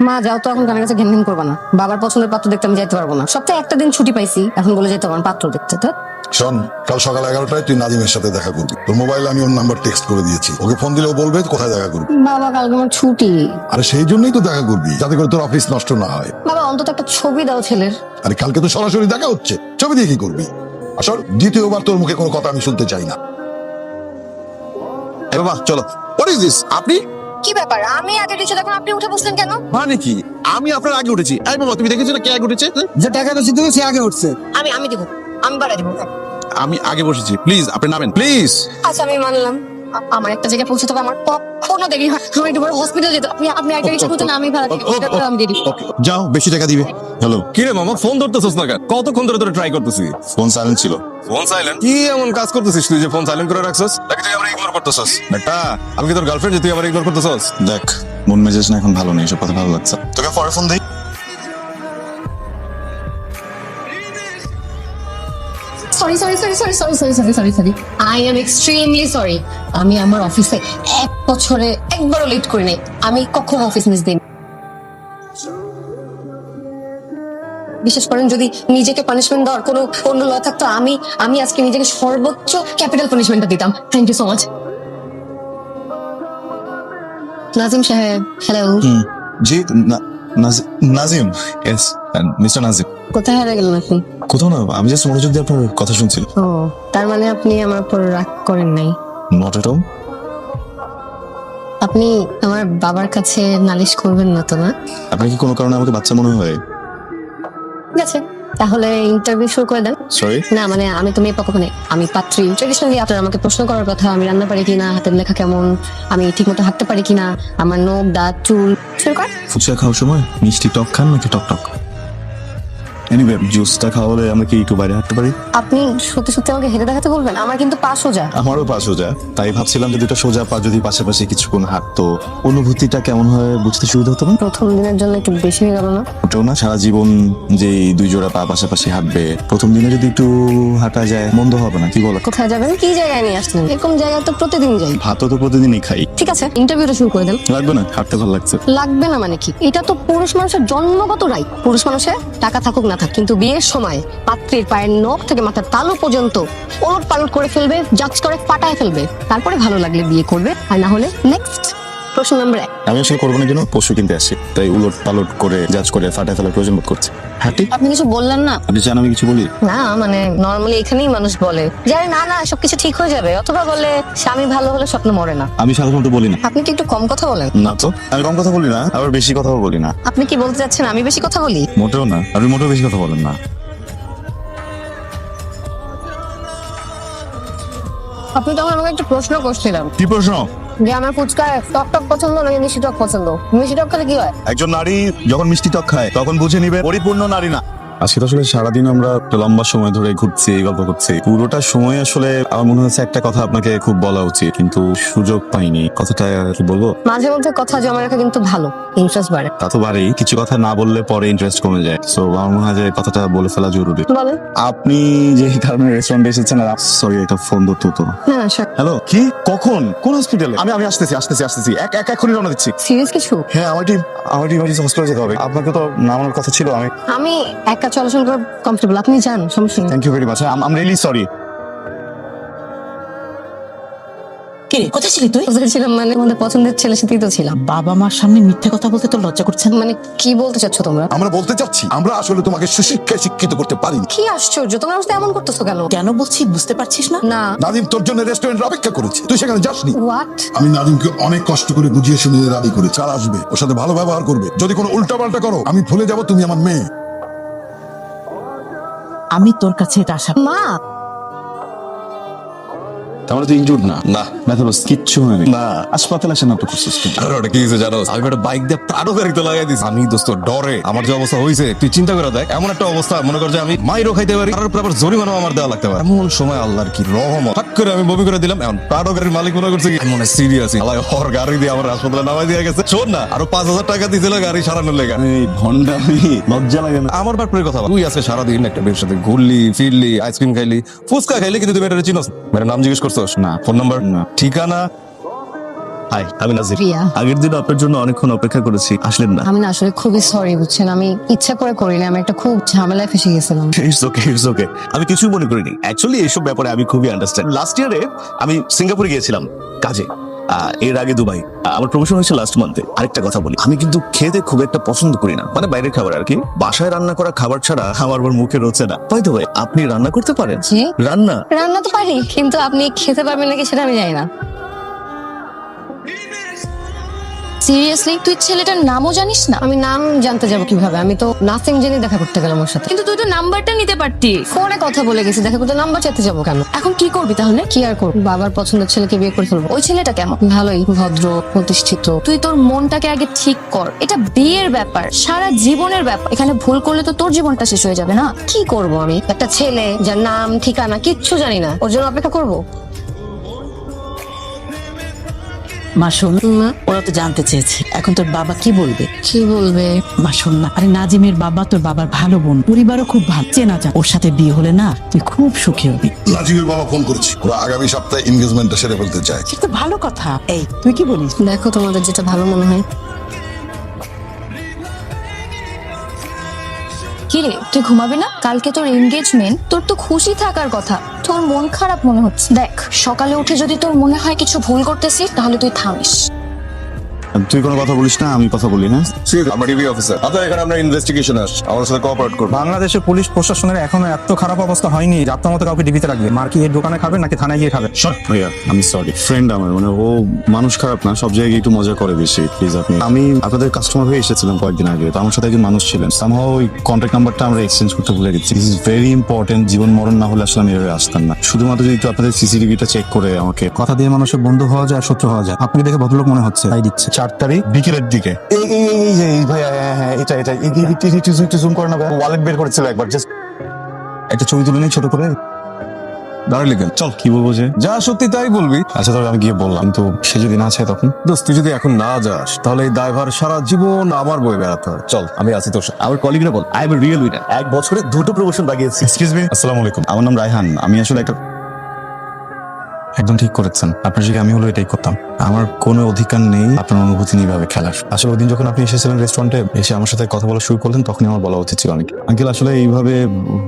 মা যাও তো, এখন কানের কাছে ঘেন ঘেন করবা না। বাবার পছন্দের পাত্র দেখতে আমি যাইতে পারবো না। সপ্তাহে একটা দিন ছুটি পাইছি, এখন বলে যেতে পারবো পাত্র দেখতে। তো শোন, কাল সকাল 11টায় তুই নাজিমের সাথে দেখা করবি। তোর মোবাইলে আমি ওর নাম্বার টেক্সট করে দিয়েছি, ওকে ফোন দিলেও বলবে কোথায় দেখা করবি। বাবা কালকে আমার ছুটি। আরে সেই জন্যই তো দেখা করবি, যাতে করে তোর অফিস নষ্ট না হয়। বাবা অন্তত একটা ছবি দাও ছেলের। আরে কালকে তো সরাসরি দেখা হচ্ছে, ছবি দিয়ে কি করবি? আসল দ্বিতীয়বার তোর মুখে কোনো কথা আমি শুনতে চাই না। এ বাবা চলো। What is this? আপনি কি ব্যাপার? আমি আগে উঠেছি, এখন আপনি উঠে বসলেন কেন? মানে কি? আমি আপনার আগে উঠেছি। এই বাবা তুমি দেখেছো না কে আগে উঠেছে? যে টাকা বেশি দেবে সে আগে উঠছে। আমি দিব, আমি বাড়াই দিব। আমি আগে বসেছি, প্লিজ আপনি নামেন প্লিজ। আচ্ছা আমি মানলাম, আমার একটা জায়গায় পৌঁছতে হবে, আমার কোনো দেরি হয়, আমার একটু বড় হসপিটাল যেতে। আপনি একটা রিক্সা করতে না, আমি ভাড়া দিব, আমি দিয়ে দিব। যাও, বেশি টাকা দিবে। হ্যালো, কি রে মামা, ফোন ধরতেছিস না কেন? কতক্ষণ ধরে তোরে ট্রাই করতেছি। ফোন সাইলেন্ট ছিল। Phone silent? কি এমন কাজ করতেছিস তুই যে ফোন সাইলেন্ট করে রাখছস? নাকি তুই আমরা ইগনোর করতেছস? বেটা, আমি কি তোর গার্লফ্রেন্ড যে তুই আমার ইগনোর করতেছস? দেখ, মন মেজাজ না এখন ভালো নেই, এসব কথা ভালো লাগছে। তোকে পরে ফোন দেই। Sorry sorry sorry sorry sorry sorry sorry sorry sorry I am extremely sorry. আমি আমার অফিসে 1 বছরে একবারও লেট করি নাই। আমি কখনো অফিস মিস দিই। বিশেষ করেন যদি নিজেকে পানিশমেন্ট দেওয়ার কোনো অন্য ল থাকতো, আমি আজকে নিজেকে সর্বোচ্চ ক্যাপিটাল পানিশমেন্টটা দিতাম। Thank you so much. Nazim Saheb, hello. জি, নাজিম। Yes, mister Nazim. কোথায় হারিয়ে গেলেন আপনি? কোথাও না, আমি জাস্ট মনোযোগ দিয়ে আপনার কথা শুনছিলাম। ও, তার মানে আপনি আমার উপর রাগ করেন নাই? Not at all. আপনি আমার বাবার কাছে নালিশ করবেন না তো? না, আপনার কি কোনো কারণে আমাকে বাচ্চা মনে হয়? ঠিক আছে, তাহলে ইন্টারভিউ শুরু করে দেন। সরি? না মানে আমি তো মেয়ে পক্ষ, মানে আমি পাত্রী। ট্রেডিশনালি আপনার আমাকে প্রশ্ন করার কথা, আমি রান্না পারি কিনা, হাতের লেখা কেমন, আমি ঠিক মতো হাঁটতে পারি কিনা, আমার নখ দাঁত চুল। শুরু কর। ফুচকা খাওয়ার সময় মিষ্টি টক খান নাকি টক টক? এনিওয়ে, জুসটা খাওয়ালে আমরা কি একটু বাইরে হাঁটতে পারি? আপনি সত্যি সত্যি আমাকে হেঁটে দেখাতে বলবেন? আমার কিন্তু পা সোজা। আমারও পা সোজা, তাই ভাবছিলাম যে দুটো সোজা পা যদি পাশাপাশি কিছুক্ষণ হাঁটতো, অনুভূতিটা কেমন হয় বুঝতে সুবিধা হতো না? প্রথম দিনের জন্য একটু বেশি হয়ে গেল না? ওটাও না, সারা জীবন যে এই 2 জোড়া পা পাশাপাশি হাঁটবে, প্রথম দিনে যদি একটু হাঁটা যায় মন্দ হবে না, কি বলো? কোথায় যাবেন? কি জায়গায় নিয়ে আসলেন? এরকম জায়গায় তো প্রতিদিন যাই। ভাতও তো প্রতিদিনই খাই। ঠিক আছে, ইন্টারভিউটা শুরু করে দেন। লাগবে না, হাঁটতে ভালো লাগছে। লাগবে না মানে কি? এটা তো পুরুষ মানুষের জন্মগত রাইট। পুরুষ মানুষের টাকা থাকুক না থাক, কিন্তু বিয়ের সময় পাত্রীর পায়ের নখ থেকে মাথার তালু পর্যন্ত ওলট পালট করে ফেলবে, জাজ করে পাটায় ফেলবে। তারপরে ভালো লাগলে বিয়ে করবে, আর না হলে নেক্সট। প্রশ্ন নাম্বার 1। আমি আসলে করবো না, কেন? পশু কিনতে আসছি, তাই উলট পালট করে জাজ করে ফাটায় ফেলার প্রয়োজন বোধ করছে। হাঁটি। আপনি কিছু বললেন না? আপনি চান আমি কিছু বলি? না মানে নরমালি এখানেই মানুষ বলে যে আরে না না সবকিছু ঠিক হয়ে যাবে, অথবা বলে স্বামী ভালো হলে স্বপ্ন মরে না। আমি সাধারণত বলি না। আপনি কি একটু কম কথা বলেন? না তো, আমি কম কথা বলি না, আবার বেশি কথাও বলি না। আপনি কি বলতে চাচ্ছেন আমি বেশি কথা বলি? মোটেও না, আপনি মোটেও বেশি কথা বলেন না। আপনি তখন আমাকে একটা প্রশ্ন করছিলেন কি প্রশ্ন? যে আমার ফুচকায় টক টক পছন্দ নাকি মিষ্টি টক পছন্দ। মিষ্টি টক খেলে কি হয়? একজন নারী যখন মিষ্টি টক খায় তখন বুঝে নিবে পরিপূর্ণ নারী না। আজকে তো আসলে সারাদিন আমরা একটা লম্বা সময় ধরে ঘুরছি, গল্প করছি। পুরোটা সময় আসলে আমার মনে হচ্ছে একটা কথা আপনাকে খুব বলা উচিত, কিন্তু সুযোগ পাইনি। কথাটা কি বলবো? মাঝে মধ্যে কথা জমা রাখা কিন্তু ভালো, ইন্টারেস্ট বাড়ে। তা তো বাড়েই, কিছু কথা না বললে পরে ইন্টারেস্ট কমে যায়। সো আমার মনে হয় যে কথাটা বলে ফেলা জরুরি। বলেন। আপনি যে কারণে রেস্টুরেন্টে এসেছেন, সরি একটা ফোন ধরতে হতো না। না না স্যার। হ্যালো, কি? কখন? কোন হসপিটালে? আমি আসতেছি এখনই রওনা দিচ্ছি। সিরিয়াস কিছু? হ্যাঁ, আমার ইমার্জেন্সি হসপিটালে যেতে হবে। আপনাকে তো নামানোর কথা ছিল। আমি একা চলাচল করে কমফোর্টেবল, আপনি যান, সমস্যা নেই। Thank you very much. I am really sorry. কে রে, কোথায় ছিলি তুই? কোথায় ছিলাম মানে আমাদের পছন্দের ছেলের সাথেই তো ছিলাম। বাবা মার সামনে মিথ্যে কথা বলতে তোর লজ্জা করছে না? মানে কি বলতে চাচ্ছ তোমরা? আমরা বলতে চাচ্ছি, আমরা আসলে তোমাকে সুশিক্ষায় শিক্ষিত করতে পারিনি। কি আশ্চর্য, তোমরা আমার সাথে এমন করতেছো কেন? কেন বলছি বুঝতে পারছিস না? না। নাদিম তোর জন্য রেস্টুরেন্ট অপেক্ষা করেছে, তুই সেখানে যাসনি। হোয়াট? আমি নাদিমকে অনেক কষ্ট করে বুঝিয়ে শুনিয়ে রাজি করেছি। আর আসবে, ওর সাথে ভালো ব্যবহার করবে। যদি কোনো উল্টাপাল্টা করো আমি ভুলে যাব তুমি আমার মেয়ে। আমি তোর কাছে এটা আশা মা, তাহলে তো ইনজুর্ড না? না। ব্যথা বাস কিচ্ছু হয়নি? না। হাসপাতালে আসে না তো করছিস কেন? আর ওটা কি হয়েছে জানো? আমি একটা বাইক দিয়ে প্রাডো গাড়িতে লাগাই দিছি। আমি দোস্ত ডরে আমার যে অবস্থা হয়েছে তুই চিন্তা করে দেখ। এমন একটা অবস্থা, মনে কর যে আমি মাইরও খাইতে পারি, তার উপর আবার জরিমানাও আমার দেওয়া লাগতে পারে। এমন সময় আল্লাহর কি রহমত, হঠাৎ করে আমি বমি করে দিলাম। এখন প্রাডো গাড়ির মালিক মনে করছে কি আমি মনে সিরিয়াস, আল্লাহ হর গাড়ি দিয়ে আমার হাসপাতালে নামাই দিয়ে গেছে। শোন না, আরো 5,000 টাকা দিয়েছিল গাড়ি সারানোর লেগে। এই ভন্ডামি লজ্জা লাগে না? আমার ব্যাপারে কথা বল। তুই আজকে সারাদিন একটা মেয়ের সাথে ঘুরলি ফিরলি, আইসক্রিম খাইলি, ফুচকা খাইলি, কিন্তু তুই মেয়েটারে চিনোস? মেয়েটার নাম জিজ্ঞেস করছোস? না। Phone number? না। ঠিকানা? হাই, আমি নাজির। রিয়া। আগের দিন আপনার জন্য অনেকক্ষণ অপেক্ষা করেছি, আসলেন না। আমি না আসলে খুবই সরি বুঝছেন, আমি ইচ্ছা করে করিনি, আমি একটা খুব ঝামেলায় ফেসে গেছিলাম। It's okay, it's okay. আমি কিছুই মনে করিনি। অ্যাকচুয়ালি এইসব ব্যাপারে আমি খুবই আন্ডারস্ট্যান্ড। লাস্ট ইয়ারে আমি সিঙ্গাপুরে গিয়েছিলাম কাজে, এর আগে দুবাই। আমার প্রমোশন হয়েছে লাস্ট মান্থে। আরেকটা কথা বলি, আমি কিন্তু খেতে খুব একটা পছন্দ করি না, মানে বাইরের খাবার আর কি। বাসায় রান্না করা খাবার ছাড়া আমার আবার মুখে রোচে না। বাই দ্য ওয়ে, আপনি রান্না করতে পারেন? জি। রান্না? রান্না তো পারি, কিন্তু আপনি খেতে পারবেন নাকি সেটা আমি জানি না। সিরিয়াসলি তুই ছেলেটার নামও জানিস না? আমি নাম জানতে যাবো কিভাবে? আমি তো নাথিং জেনে দেখা করতে গেলাম ওর সাথে। কিন্তু তুই তো নাম্বারটা নিতে পারতি। ফোনে কথা বলে গেছি, দেখা করতে নাম্বার চাইতে যাবো কেন? এখন কি করবি তাহলে? কি আর করবো, বাবার পছন্দের ছেলেকে বিয়ে করে ফেলবো। ওই ছেলেটা কেমন? ভালোই, ভদ্র, প্রতিষ্ঠিত। তুই তোর মনটাকে আগে ঠিক কর। এটা বিয়ের ব্যাপার, সারা জীবনের ব্যাপার। এখানে ভুল করলে তো তোর জীবনটা শেষ হয়ে যাবে না। কি করব আমি? একটা ছেলে যার নাম ঠিকানা কিচ্ছু জানি না, ওর জন্য অপেক্ষা করবো? মা শোন, মা? ওরা তো জানতে চেয়েছে এখন তোর বাবা কি বলবে। কি বলবে? মা শোন না, আরে নাজিমের বাবা তোর বাবার ভালো বোন, পরিবারও খুব ভালো, চেনা যা। ওর সাথে বিয়ে হলে না তুই খুব সুখী হবি। নাজিমের বাবা ফোন করেছি, ওরা আগামী সপ্তাহে এনগেজমেন্টটা সেরে ফেলতে চায়। সেটা তো ভালো কথা। এই তুই কি বলিস? দেখো তোমাদের যেটা ভালো মনে হয়। কিরে তুই ঘুমাবি না? কালকে তোর এনগেজমেন্ট, তোর তো খুশি থাকার কথা, তোর মন খারাপ মনে হচ্ছে। দেখ, সকালে উঠে যদি তোর মনে হয় কিছু ভুল করতেছিস তাহলে তুই থামিস। তুই কোনো কথা বলিস না, আমি কথা বলি না। আমরা টিভি অফিসার, আপনার এখানে আমরা ইনভেস্টিগেশন আস, আমার সাথে কোঅপারেট করুন। বাংলাদেশের পুলিশ প্রশাসনের এখনো এত খারাপ অবস্থা হয়নি যে আপনার মতো কাউকে ডিবিতে রাখবে। মার কি এর দোকানে খাবে নাকি থানায় গিয়ে খাবে? ভাইয়া আমি সরি, ফ্রেন্ড আমার, মানে ও মানুষ খারাপ না, সব জায়গায় একটু মজা করে বেশি। প্লিজ আপনি, আমি আপনাদের কাস্টমার হয়ে এসেছিলাম কয়েকদিন আগে, তো আমার সাথে একজন মানুষ ছিলেন। সামহাও ওই কন্ট্যাক্ট নাম্বারটা আমরা এক্সচেঞ্জ করতে ভুলে গেছি। দিস ইজ ভেরি ইম্পর্টেন্ট, জীবন মরণ না হলে আসলে আমি এভাবে আসতাম না। শুধুমাত্র যদি একটু আপনাদের সিসিটিভিটা চেক করে আমাকে। কথা দিয়ে মানুষের বন্ধু হওয়া যায় আর শত্রু হওয়া যায়। আপনাকে দেখে ভদ্রলোক মনে হচ্ছে, তাই দিচ্ছে। 4 তারিখ বিকেলের দিকে ভাই, হ্যাঁ এটা একটু জুম করে না ভাই, ওয়ালেট বের করেছিল একবার, জাস্ট একটা ছবি তুলে নিই ছোট করে। দাঁড়ালি কেন? চল, কি বলবো যে? যা সত্যি তাই বলবি। আচ্ছা তবে আমি গিয়ে বললাম, তো সে যদি না চায় তখন? দোস্ত তুই যদি এখন না যাস তাহলে এই দায়ভার সারা জীবন আমার বয়ে বেড়াতে হয়। চল, আমি আছি তোর সাথে। আমার কলিগরা বল, আই এম রিয়েল উইনার, 1 বছরে 2টো প্রমোশন বাগিয়েছি। এক্সকিউজ মি, আসসালামু আলাইকুম, আমার নাম রায়হান। আমি আসলে একটা, একদম ঠিক করেছেন, আপনার জায়গায় আমি হলো এটাই করতাম। আমার কোনো অধিকার নেই আপনার অনুভূতি নিয়ে ভাবে খেলার। আসলে ওই দিন যখন আপনি এসেছিলেন রেস্টুরেন্টে, এসে আমার সাথে কথা বলা শুরু করলেন, তখনই আমার বলা উচিত ছিল অনেক। আঙ্কেল আসলে এইভাবে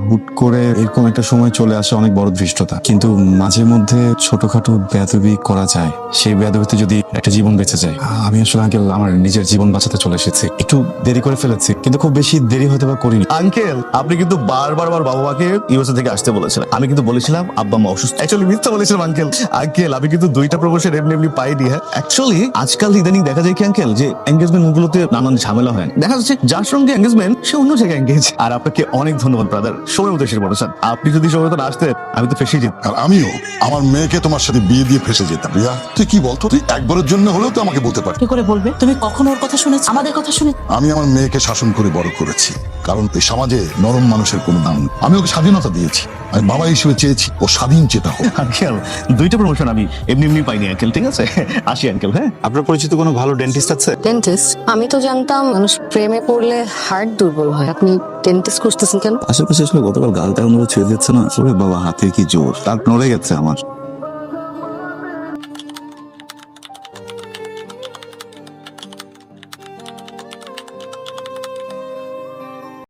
হুট করে এরকম একটা সময় চলে আসে অনেক বড় ধৃষ্টতা, কিন্তু মাঝে মধ্যে ছোটখাটো বেয়াদবি করা যায়। সেই বেয়াদবিতে যদি একটা জীবন বেঁচে যায়। আমি আসলে আঙ্কেল আমার নিজের জীবন বাঁচাতে চলে এসেছি, একটু দেরি করে ফেলেছি, কিন্তু খুব বেশি দেরি হতে বা করিনি। আঙ্কেল আপনি কিন্তু বারবার আমার বাবা মাকে ইউএসএ থেকে আসতে বলেছিলেন, আমি কিন্তু বলেছিলাম আব্বা মা অসুস্থ। অ্যাকচুয়ালি মিথ্যা বলেছিলাম আঙ্কেল। আঙ্কেল আমি কিন্তু 2টা প্রমোশন এমনি পাইনি। হ্যাঁ অ্যাকচুয়ালি আজকাল ইদানিং দেখা যায় কি আঙ্কেল, যে এঙ্গেজমেন্ট গুলোতে নানান ঝামেলা হয়, দেখা যাচ্ছে যার সঙ্গে এঙ্গেজমেন্ট সে অন্য জায়গায় এঙ্গেজ। আর আপনাকে অনেক ধন্যবাদ ব্রাদার, সময় মতো এসে পড়েছেন। আপনি যদি সময় মতো আসতেন আমি তো ফেসে যেতাম। আর আমিও আমার মেয়েকে তোমার সাথে বিয়ে দিয়ে ফেসে যেতাম। রিয়া তুই কি বলতো, তুই একবারের জন্য হলেও তো আমাকে বলতে পারতি। কি করে বলবে? তুমি কখনো ওর কথা শুনেছ? আমাদের কথা শুনে? আমি আমার মেয়েকে শাসন করে বড় করেছি, কারণ এই সমাজে নরম মানুষের কোনো দাম নেই। আমি ওকে স্বাধীনতা দিয়েছি, আমি বাবা হিসেবে চেয়েছি ও স্বাধীন চেতা হোক। আঙ্কেল 2টা প্রমোশন আমি এমনি পাইনি আঙ্কেল, ঠিক আছে? আসি আঙ্কেল। হ্যাঁ, আপনার পরিচিত কোনো ভালো ডেন্টিস্ট আছে? ডেন্টিস্ট? আমি তো জানতাম মানুষ প্রেমে পড়লে হার্ট দুর্বল হয়, আপনি ডেন্টিস্ট খুঁজতেছেন কেন? আশেপাশে আসলে গতকাল গালটা অনুরোধ ছেড়ে দিচ্ছে না, আসলে বাবা হাতের কি জোর, তার নড়ে গেছে আমার।